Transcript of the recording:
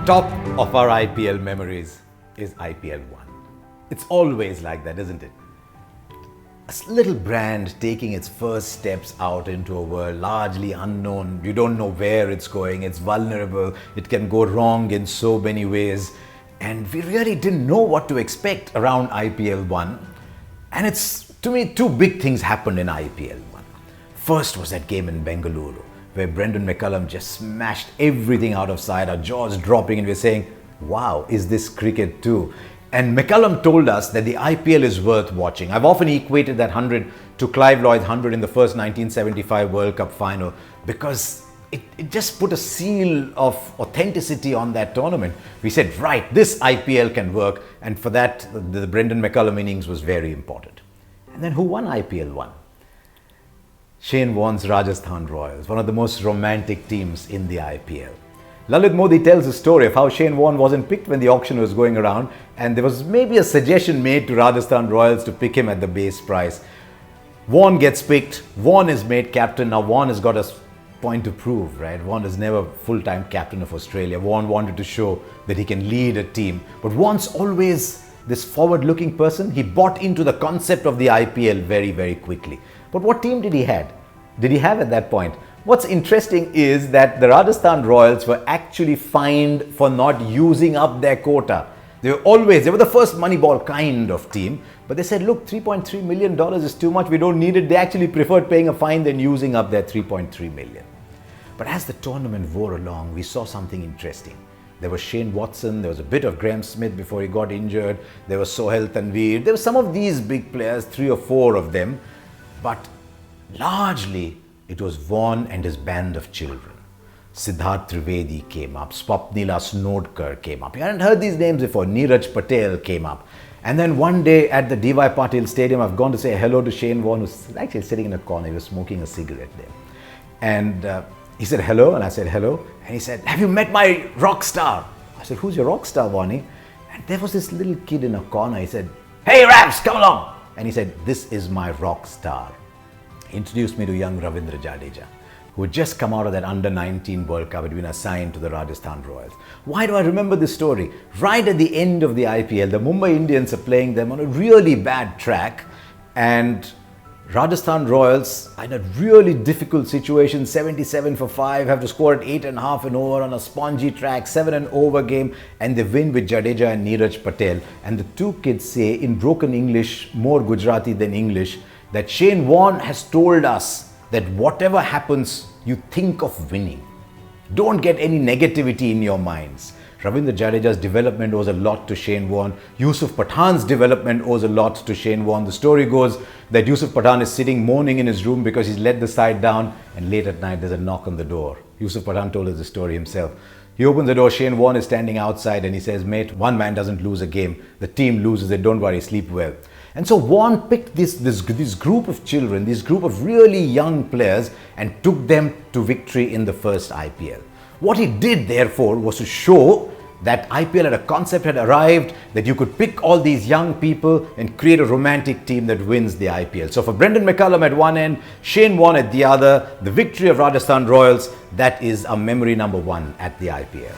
Top of our IPL memories is IPL 1. It's always like that, isn't it? A little brand taking its first steps out into a world largely unknown. You don't know where it's going. It's vulnerable. It can go wrong in so many ways. And we really didn't know what to expect around IPL 1. And to me, two big things happened in IPL 1. First was that game in Bengaluru, where Brendon McCullum just smashed everything out of sight, our jaws dropping, and we're saying, wow, is this cricket too? And McCullum told us that the IPL is worth watching. I've often equated that 100 to Clive Lloyd's 100 in the first 1975 World Cup final because it just put a seal of authenticity on that tournament. We said, right, this IPL can work, and for that, the Brendon McCullum innings was very important. And then who won IPL 1? Shane Warne's Rajasthan Royals, one of the most romantic teams in the IPL. Lalit Modi tells a story of how Shane Warne wasn't picked when the auction was going around, and there was maybe a suggestion made to Rajasthan Royals to pick him at the base price. Warne gets picked, Warne is made captain. Now Warne has got a point to prove, right? Warne is never full-time captain of Australia. Warne wanted to show that he can lead a team, but Warne's always this forward-looking person. He bought into the concept of the IPL very, very quickly. But what team did he have at that point? What's interesting is that the Rajasthan Royals were actually fined for not using up their quota. They were the first Moneyball kind of team, but they said, look, $3.3 million is too much, we don't need it. They actually preferred paying a fine than using up their $3.3 million. But as the tournament wore along, we saw something interesting. There was Shane Watson, there was a bit of Graham Smith before he got injured, there was Sohail Tanveer, there were some of these big players, 3 or 4 of them, but largely it was Warne and his band of children. Siddharth Trivedi came up, Swapnila Snodkar came up. You hadn't heard these names before. Neeraj Patel came up. And then one day at the D.Y. Patil Stadium, I've gone to say hello to Shane Warne, who's actually sitting in a corner. He was smoking a cigarette there. And he said hello, and I said hello. And he said, have you met my rock star? I said, who's your rock star, Warne? And there was this little kid in a corner. He said, hey, Raps, come along. And he said, this is my rock star. He introduced me to young Ravindra Jadeja, who had just come out of that under-19 World Cup, had been assigned to the Rajasthan Royals. Why do I remember this story? Right at the end of the IPL, the Mumbai Indians are playing them on a really bad track, and Rajasthan Royals, in a really difficult situation, 77 for 5, have to score at 8.5 an over on a spongy track, 7 an over game, and they win with Jadeja and Neeraj Patel. And the two kids say, in broken English, more Gujarati than English, that Shane Warne has told us that whatever happens, you think of winning. Don't get any negativity in your minds. Ravindra Jadeja's development owes a lot to Shane Warne. Yusuf Pathan's development owes a lot to Shane Warne. The story goes that Yusuf Pathan is sitting moaning in his room because he's let the side down, and late at night there's a knock on the door. Yusuf Pathan told us the story himself. He opens the door, Shane Warne is standing outside, and he says, mate, one man doesn't lose a game. The team loses it, don't worry, sleep well. And so Warne picked this group of children, this group of really young players, and took them to victory in the first IPL. What he did, therefore, was to show that IPL a concept had arrived, that you could pick all these young people and create a romantic team that wins the IPL. So for Brendon McCullum at one end, Shane Warne at the other, the victory of Rajasthan Royals, that is a memory number 1 at the IPL.